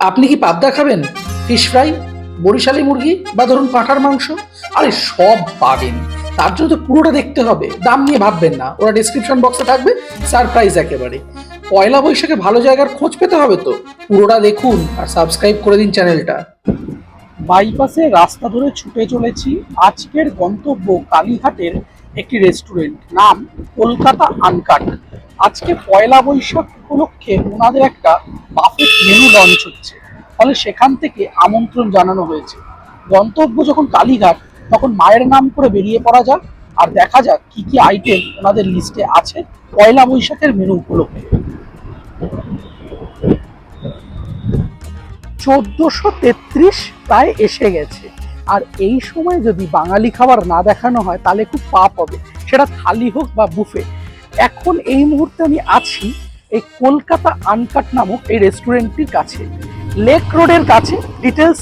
আপনি কি পাবদা খাবেন, ফিশ ফ্রাই, বরিশালী মুরগি বা ধরুন পাঁঠার মাংস? আরে সব পাবেন। তার জন্য তো পুরোটা দেখতে হবে, দাম নিয়ে ভাববেন না, ওরা ডেসক্রিপশন বক্সে থাকবে, সারপ্রাইজ একেবারে। পয়লা বৈশাখে ভালো জায়গার খোঁজ পেতে হবে তো পুরোটা দেখুন আর সাবস্ক্রাইব করে দিন চ্যানেলটা। বাইপাসে রাস্তা ধরে ছুটে চলেছি আজকের গন্তব্য কালীঘাটের একটি রেস্টুরেন্ট, নাম কলকাতা আনকাট। আজকে পয়লা বৈশাখ উপলক্ষে ওনাদের একটা বাফেট মেনু লঞ্চ হচ্ছে, ফলে সেখান থেকে আমন্ত্রণ জানানো হয়েছে। গন্তব্য যখন কালীঘাট, তখন মায়ের নাম করে বেরিয়ে পড়া যাক আর দেখা যাক কি কি আইটেম ওনাদের লিস্টে আছে পয়লা বৈশাখের মেনু উপলক্ষে। 1433 প্রায় এসে গেছে, আর এই সময় যদি বাঙালি খাবার না দেখানো হয় তাহলে খুব পাপ হবে, সেটা থালি হোক বা বুফে। এখন এই মুহূর্তে আমি আছি এই কলকাতা আনকাট নামক এই রেস্টুরেন্টটির কাছে, লেক রোডের কাছে। ডিটেলস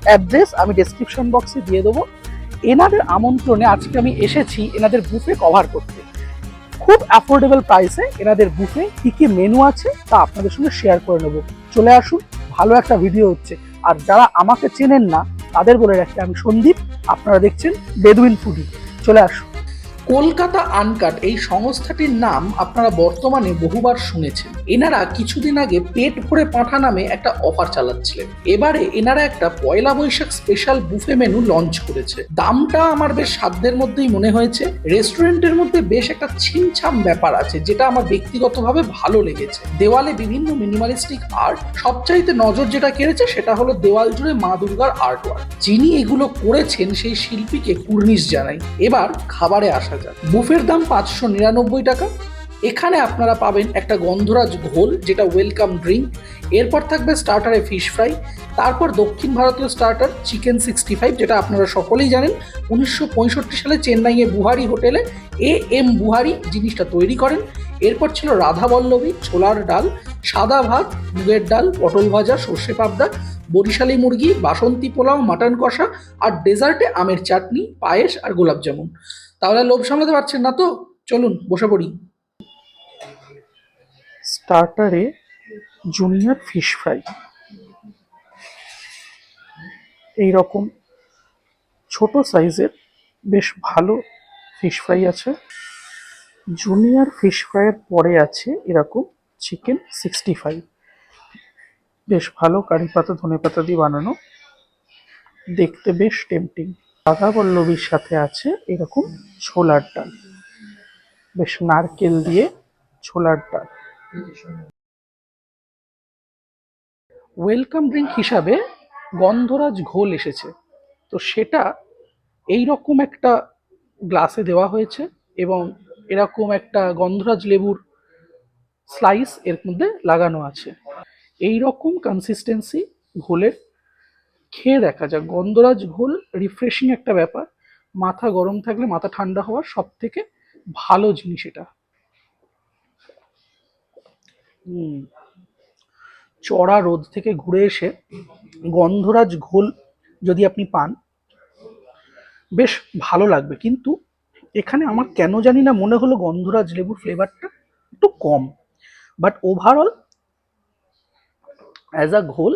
অ্যাড্রেস আমি ডেসক্রিপশন বক্সে দিয়ে দেবো। এনাদের আমন্ত্রণে আজকে আমি এসেছি এনাদের বুফে কভার করতে। খুব অ্যাফোর্ডেবল প্রাইসে এনাদের বুফে কি কি মেনু আছে তা আপনাদের সঙ্গে শেয়ার করে নেব। চলে আসুন, ভালো একটা ভিডিও হচ্ছে। আর যারা আমাকে চেনেন না তাদের বলে রাখি, আমি সন্দীপ, আপনারা দেখছেন বেদুইন ফুডি। চলে আসুন। কলকাতা আনকাট এই সংস্থাটির নাম আপনারা বর্তমানে বহুবার শুনেছেন। এনারা কিছুদিন আগে পেট ভরে পাঁঠা নামে একটা অফার চালাচ্ছিলেন। এবারে এনারা একটা Poila Boishakh special buffet menu launch করেছে। দামটা আমার বেশ সাধ্যের মধ্যেই মনে হয়েছে। রেস্টুরেন্টের মধ্যে বেশ একটা ছিমছাম ব্যাপার আছে, যেটা আমার ব্যক্তিগতভাবে ভালো লেগেছে। দেওয়ালে বিভিন্ন মিনিমালিস্টিক আর্ট, সবচাইতে নজর যেটা কেড়েছে সেটা হলো দেওয়াল জুড়ে মা দুর্গার আর্ট ওয়ার্ক। যিনি এগুলো করেছেন সেই শিল্পীকে কুর্নিশ জানাই। এবার খাবারে আসা যাক। বুফের দাম 599 টাকা। এখানে আপনারা পাবেন একটা গন্ধরাজ ঘোল, যেটা ওয়েলকাম ড্রিঙ্ক। এরপর থাকবে স্টার্টারে ফিশ ফ্রাই, তারপর দক্ষিণ ভারতীয় স্টার্টার চিকেন 65, যেটা আপনারা সকলেই জানেন 1965 সালে চেন্নাইয়ে বুহারি হোটেলে এম বুহারি জিনিসটা তৈরি করেন। এরপর ছিল রাধাবল্লভী ছোলার ডাল, সাদা ভাত, মুগের ডাল, পটল ভাজা, সর্ষে পাবদা, বরিশালী মুরগি, বাসন্তী পোলাও, মাটন কষা, আর ডেজার্টে আমের চাটনি, পায়েস আর গোলাপ জামুন। তাহলে লোভ সামলাতে পারছেন না তো? চলুন বসে পড়ি। স্টার্টারে জুনিয়র ফিশ ফ্রাই, এইরকম ছোট সাইজের বেশ ভালো ফিশ ফ্রাই আছে। জুনিয়র ফিশ ফ্রাইয়ের পরে আছে এরকম চিকেন 65, বেশ ভালো কারি পাতা ধনে পাতা দিয়ে বানানো, দেখতে বেশ টেম্পটিং। রাধা পল্লবীর সাথে আছে এরকম ছোলার ডাল, বেশ নারকেল দিয়ে ছোলার ডাল। ওয়েলকাম ড্রিঙ্ক হিসাবে গন্ধরাজ ঘোল এসেছে, তো সেটা এই রকম একটা গ্লাসে দেওয়া হয়েছে এবং এরকম একটা গন্ধরাজ লেবুর স্লাইস এর মধ্যে লাগানো আছে। এই রকম কনসিস্টেন্সি ঘোলের, খেয়ে দেখা যাক। গন্ধরাজ ঘোল রিফ্রেশিং একটা ব্যাপার, মাথা গরম থাকলে মাথা ঠান্ডা হওয়ার সব থেকে ভালো জিনিস এটা। চড়া রোদ থেকে ঘুরে এসে গন্ধরাজ ঘোল যদি আপনি পান, বেশ ভালো লাগবে। কিন্তু এখানে আমার কেন জানি না মনে হলো গন্ধরাজ লেবুর ফ্লেভারটা একটু কম, বাট ওভারঅল অ্যাজ আ ঘোল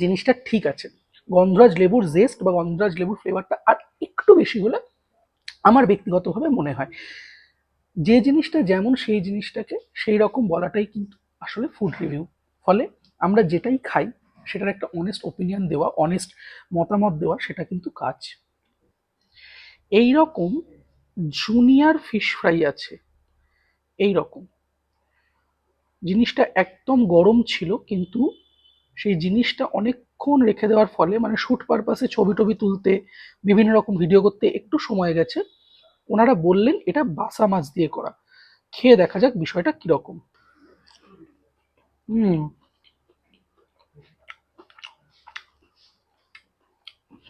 জিনিসটা ঠিক আছে। গন্ধরাজ লেবুর জেস্ট বা গন্ধরাজ লেবুর ফ্লেভারটা আর একটু বেশি হলে আমার ব্যক্তিগতভাবে মনে হয়। যে জিনিসটা যেমন সেই জিনিসটাকে সেই রকম বলাটাই কিন্তু আসলে ফুড রিভিউ। ফলে আমরা যেটাই খাই সেটার একটা অনেস্ট ওপিনিয়ন দেওয়া, অনেস্ট মতামত দেওয়া, সেটা কিন্তু কাজ। এই রকম জুনিয়র ফিশ ফ্রাই আছে, এই রকম জিনিসটা একদম গরম ছিল, কিন্তু সেই জিনিসটা অনেকক্ষণ রেখে দেওয়ার ফলে, মানে শ্যুট পারপাসে ছবি টবি তুলতে, বিভিন্ন রকম ভিডিও করতে একটু সময় গেছে। ওনারা বললেন এটা বাসা মাছ দিয়ে করা। খেয়ে দেখা যাক বিষয়টা কিরকম।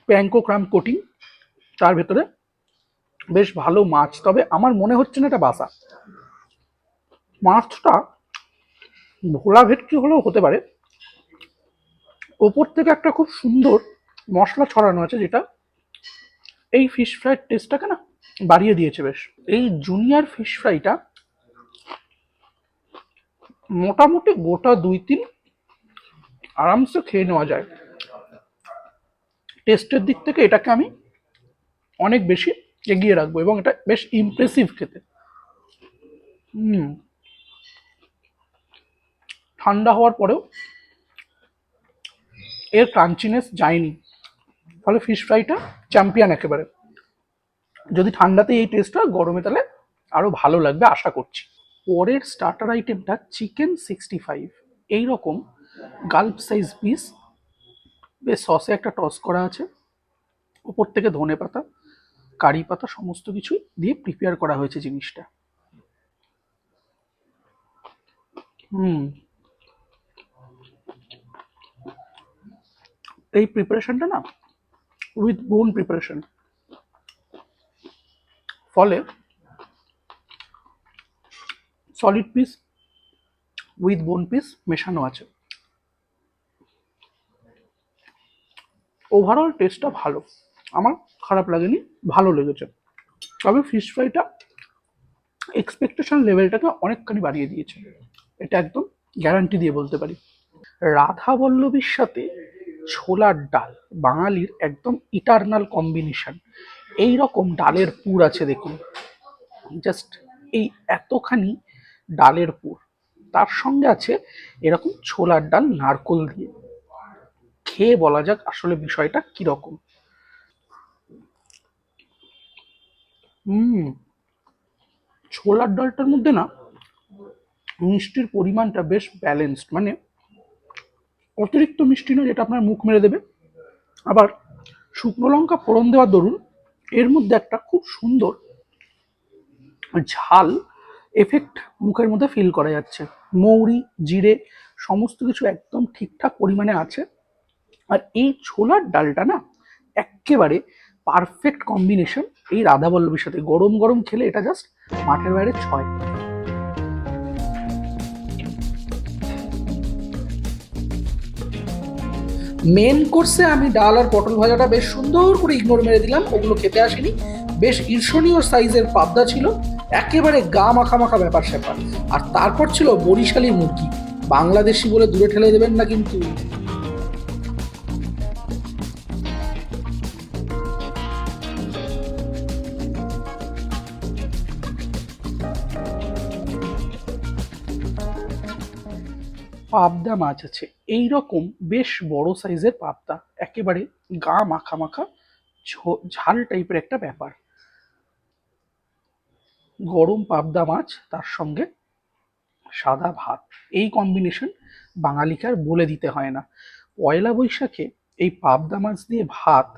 প্যাঙ্কো ক্রাম কোটিং, তার ভেতরে বেশ ভালো মাছ, তবে আমার মনে হচ্ছে না এটা বাসা মাছটা। ভোলা ভেটকি হলেও হতে পারে। ওপর থেকে একটা খুব সুন্দর মশলা ছড়ানো আছে, যেটা এই ফিশ ফ্রাইয়ের টেস্টটাকে না বাড়িয়ে দিয়েছে বেশ। এই জুনিয়র ফিশ ফ্রাইটা মোটামুটি গোটা 2-3 আরামসে খেয়ে নেওয়া যায়। টেস্টের দিক থেকে এটাকে আমি অনেক বেশি এগিয়ে রাখবো, এবং এটা বেশ ইমপ্রেসিভ খেতে। হুম। ঠান্ডা হওয়ার পরেও এর ক্রাঞ্চিনেস যায়নি, ফলে ফিশ ফ্রাইটা চ্যাম্পিয়ন একেবারে। যদি ঠান্ডাতে এই টেস্টটা, গরমে তাহলে আরো ভালো লাগবে আশা করছি। পরের স্টার্টার আইটেমটা চিকেন 65। এইরকম গাল্প সাইজ পিস, বেশ সসে একটা টস করা আছে, উপর থেকে ধনে পাতা, কারি পাতা সমস্ত কিছু দিয়ে প্রিপেয়ার করা হয়েছে জিনিসটা। হুম। এই প্রিপারেশনটা না উইথ বোন প্রিপারেশন, ফলে সলিড পিস উইথ বোন পিস মেশানো আছে। ওভারঅল টেস্টটা ভালো, আমার খারাপ লাগেনি, ভালো লেগেছে। তবে ফিশ ফ্রাইটা এক্সপেকটেশন লেভেলটাকে অনেকখানি বাড়িয়ে দিয়েছে, এটা একদম গ্যারান্টি দিয়ে বলতে পারি। রাধা বল্লভীর সাথে ছোলার ডাল বাঙালির একদম ইটারনাল কম্বিনেশন। এই রকম ডালের পুর আছে দেখুন, জাস্ট এই এতখানি ডালের পুর, তার সঙ্গে আছে এরকম ছোলার ডাল নারকোল দিয়ে। খেয়ে বলা যাক আসলে বিষয়টা কিরকম। হুম। ছোলার ডালটার মধ্যে না মিষ্টির পরিমাণটা বেশ ব্যালেন্সড, মানে অতিরিক্ত মিষ্টি নয় যেটা আপনার মুখ মেরে দেবে, আবার শুকনো লঙ্কা ফোড়ন দেওয়ার দরুন এর মধ্যে একটা খুব সুন্দর ঝাল এফেক্ট মুখের মধ্যে ফিল করা যাচ্ছে। মৌরি, জিরে সমস্ত কিছু একদম ঠিকঠাক পরিমাণে আছে। আর এই ছোলার ডালটা না একেবারে পারফেক্ট কম্বিনেশন এই রাধাবল্লভীর সাথে। গরম গরম খেলে এটা জাস্ট মাঠের বাইরে ছয়। মেন কোর্সে আমি ডাল আর পটল ভাজাটা বেশ সুন্দর করে ইগনোর মেরে দিলাম, ওগুলো খেতে আসেনি। বেশ ঈর্ষণীয় সাইজের পাবদা ছিল, একেবারে গা মাখা মাখা ব্যাপার স্যাপার। আর তারপর ছিল বরিশালি মুরগি, বাংলাদেশি বলে দূরে ঠেলে দেবেন না কিন্তু। পাবদা মাছ আছে এই রকম বেশ বড় সাইজের পাবদা, একেবারে গা মাখা মাখা ঝাল টাইপের একটা ব্যাপার। গরম পাবদা মাছ তার সঙ্গে সাদা ভাত, এই কম্বিনেশন বাঙালিকে আর বলে দিতে হয় না। পয়লা বৈশাখে এই পাবদা মাছ দিয়ে ভাত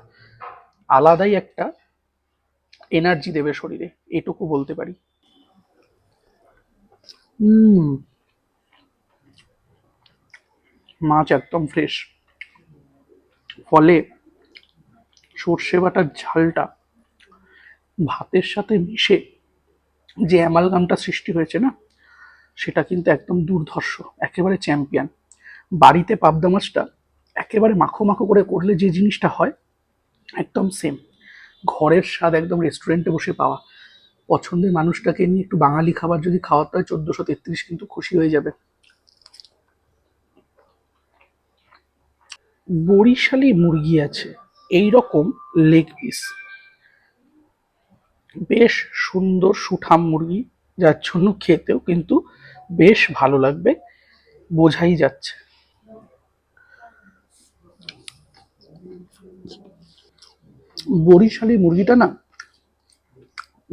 আলাদাই একটা এনার্জি দেবে শরীরে, এটুকু বলতে পারি। হুম। মাছ একদম ফ্রেশ, ফলে সর্ষে বাটার ঝালটা ভাতের সাথে মিশে যে অ্যামালগামটা সৃষ্টি হয়েছে না, সেটা কিন্তু একদম দুর্ধর্ষ, একেবারে চ্যাম্পিয়ন। বাড়িতে পাবদা মাছটা একেবারে মাখো মাখো করে করলে যে জিনিসটা হয় একদম সেম, ঘরের স্বাদ একদম রেস্টুরেন্টে বসে পাওয়া। পছন্দের মানুষটাকে নিয়ে একটু বাঙালি খাবার যদি খাওয়াতে হয় 1433 কিন্তু খুশি হয়ে যাবে। বরিশালি মুরগি আছে এই রকম লেগ পিস, বেশ সুন্দর সুঠাম মুরগি, যার জন্য খেতেও কিন্তু বেশ ভালো লাগবে, বোঝাই যাচ্ছে। বরিশালি মুরগিটা না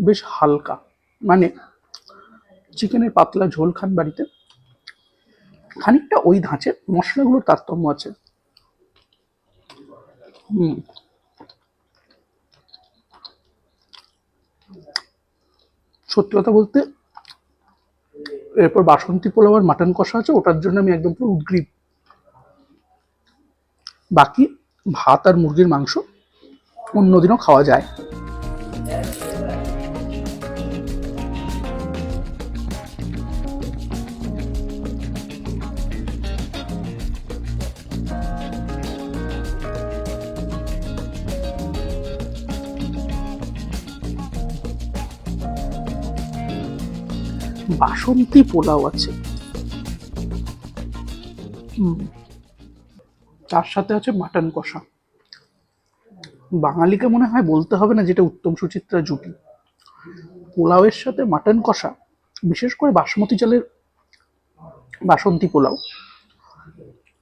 বেশ হালকা, মানে চিকেনের পাতলা ঝোল খান বাড়িতে, খানিকটা ওই ধাঁচের মশলাগুলোর তারতম্য আছে। হুম। সত্যি কথা বলতে এরপর বাসন্তী পোলাও আর মাটন কষা আছে, ওটার জন্য আমি একদম পুরো উদগ্রীব। বাকি ভাত আর মুরগির মাংস অন্যদিনও খাওয়া যায়। বাসন্তী পোলাও আছে। হুম। তার সাথে আছে মাটন কষা। বাঙালিকে মনে হয় বলতে হবে না যেটা উত্তম সুচিত্রা জুটি। পোলাওয়ের সাথে মাটন কষা, বিশেষ করে বাসমতি চালের বাসন্তী পোলাও,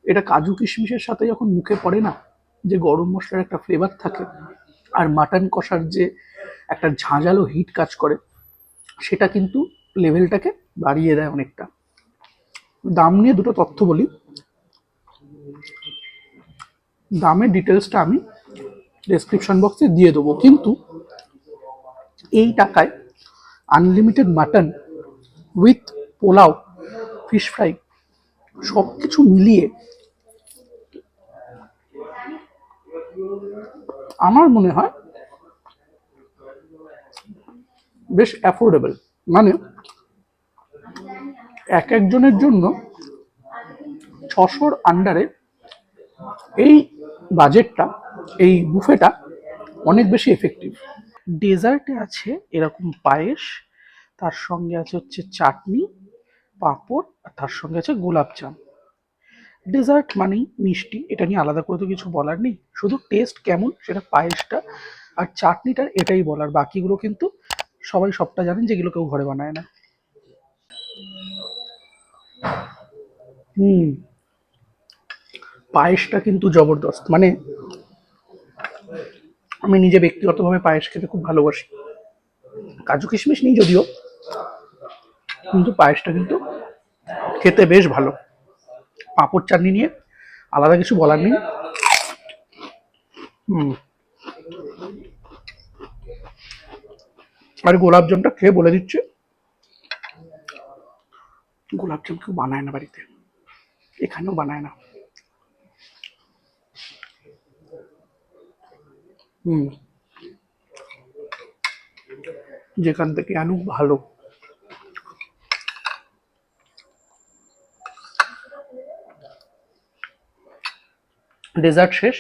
এটা কাজু কিশমিশের সাথে যখন মুখে পড়ে না, যে গরম মশলার একটা ফ্লেভার থাকে আর মাটন কষার যে একটা ঝাঁঝালো হিট কাজ করে, সেটা কিন্তু লেভেলটাকে বাড়িয়ে দেয় অনেকটা। দাম নিয়ে দুটো তথ্য বলি। দামের ডিটেলসটা আমি ডেসক্রিপশন বক্সে দিয়ে দেবো, কিন্তু এই টাকায় unlimited mutton with pulao, fish fry, সব কিছু মিলিয়ে আমার মনে হয় বেশ অ্যাফোর্ডেবল। মানে এক একজনের জন্য 600-র আন্ডারে এই বাজেটটা, এই বুফেটা অনেক বেশি এফেক্টিভ। ডেজার্টে আছে এরকম পায়েস, তার সঙ্গে আছে হচ্ছে চাটনি, পাঁপড়, আর তার সঙ্গে আছে গোলাপজাম। ডেজার্ট মানেই মিষ্টি, এটা নিয়ে আলাদা করে তো কিছু বলার নেই, শুধু টেস্ট কেমন সেটা পায়েসটা আর চাটনিটার এটাই বলার, বাকিগুলো কিন্তু সবাই সবটা জানেন যেগুলো কেউ ঘরে বানায় না। হুম, পায়েসটা কিন্তু জবরদস্ত। মানে আমি নিজে ব্যক্তিগতভাবে পায়েস খেতে খুব ভালোবাসি, কাজু কিশমিশ নেই যদিও, কিন্তু পায়েসটা কিন্তু খেতে বেশ ভালো। পাঁপড় চাটনি নিয়ে আলাদা কিছু বলার নেই। হুম, আর গোলাপজামটা খেয়ে বলে দিচ্ছে, গোলাপজাম কেউ বানায় না বাড়িতে, এখানেও বানায় না। হুম, যেখান থেকে আনুক ভালো। ডেজার্ট শেষ,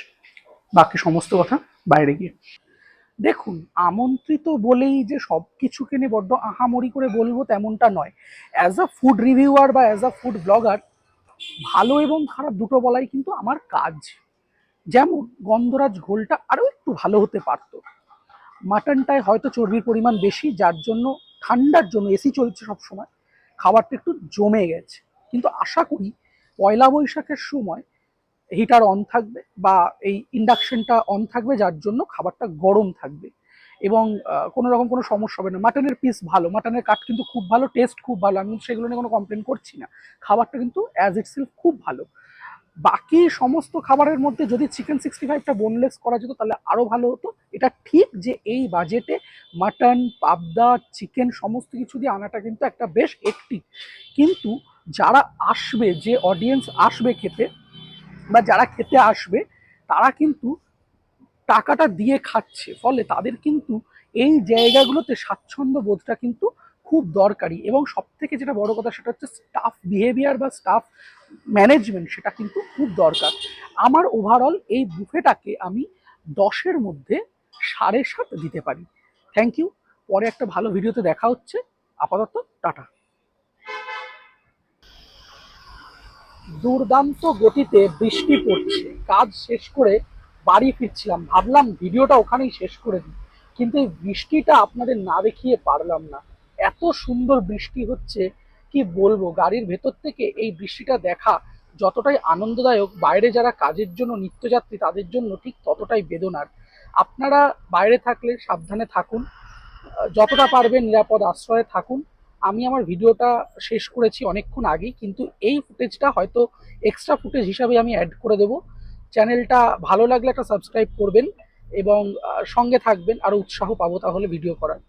বাকি সমস্ত কথা বাইরে গিয়ে। দেখুন, আমন্ত্রিত বলেই যে সব কিছুকে নিয়ে বড্ড আহামরি করে বলবো তেমনটা নয়। অ্যাজ আ ফুড রিভিউয়ার বা অ্যাজ আ ফুড ব্লগার, ভালো এবং খারাপ দুটো বলাই কিন্তু আমার কাজ। যেমন গন্ধরাজ ঘোলটা আরও একটু ভালো হতে পারতো, মাটনটায় হয়তো চর্বির পরিমাণ বেশি, যার জন্য ঠান্ডার জন্য এসি চলছে সবসময়, খাবারটা একটু জমে গেছে। কিন্তু আশা করি পয়লা বৈশাখের সময় হিটার অন থাকবে বা এই ইন্ডাকশনটা অন থাকবে, যার জন্য খাবারটা গরম থাকবে এবং কোনো রকম কোনো সমস্যা হবে না। মাটনের পিস ভালো, মাটনের কাট কিন্তু খুব ভালো, টেস্ট খুব ভালো, আমি কিন্তু সেগুলো নিয়ে কোনো কমপ্লেন করছি না। খাবারটা কিন্তু অ্যাজ ইটসেলফ খুব ভালো। বাকি সমস্ত খাবারের মধ্যে যদি চিকেন 65টা বোনলেস করা যেত তাহলে আরও ভালো হতো। এটা ঠিক যে এই বাজেটে মাটন, পাবদা, চিকেন সমস্ত কিছু দিয়ে আনাটা কিন্তু একটা বেশ একটি, কিন্তু যারা আসবে, যে অডিয়েন্স আসবে খেতে বা যারা খেতে আসবে, তারা কিন্তু টাকাটা দিয়ে খাচ্ছে, ফলে তাদের কিন্তু এই জায়গাগুলোতে স্বাচ্ছন্দ্য বোধটা কিন্তু খুব দরকারি। এবং সব থেকে যেটা বড় কথা সেটা হচ্ছে স্টাফ বিহেভিয়ার বা স্টাফ ম্যানেজমেন্ট, সেটা কিন্তু খুব দরকার। আমার ওভারঅল এই বুফেটাকে আমি 10-এর মধ্যে 7.5 দিতে পারি। থ্যাংক ইউ, পরে একটা ভালো ভিডিওতে দেখা হচ্ছে। আপাতত টাটা। দুর্দান্ত গতিতে বৃষ্টি পড়ছে, কাজ শেষ করে বাড়ি ফিরছিলাম, ভাবলাম ভিডিওটা ওখানেই শেষ করে দিই, কিন্তু এই বৃষ্টিটা আপনাদের না দেখিয়ে পারলাম না। এত সুন্দর বৃষ্টি হচ্ছে, কি বলবো। গাড়ির ভেতর থেকে এই বৃষ্টিটা দেখা যতটাই আনন্দদায়ক, বাইরে যারা কাজের জন্য নিত্যযাত্রী তাদের জন্য ঠিক ততটাই বেদনার। আপনারা বাইরে থাকলে সাবধানে থাকুন, যতটা পারবেন নিরাপদ আশ্রয়ে থাকুন। আমি আমার ভিডিওটা শেষ করেছি অনেকক্ষণ আগেই, কিন্তু এই ফুটেজটা হয়তো এক্সট্রা ফুটেজ হিসাবে আমি অ্যাড করে দেবো। চ্যানেলটা ভালো লাগলে একটা সাবস্ক্রাইব করবেন এবং সঙ্গে থাকবেন, আরও উৎসাহ পাবো তাহলে ভিডিও করার।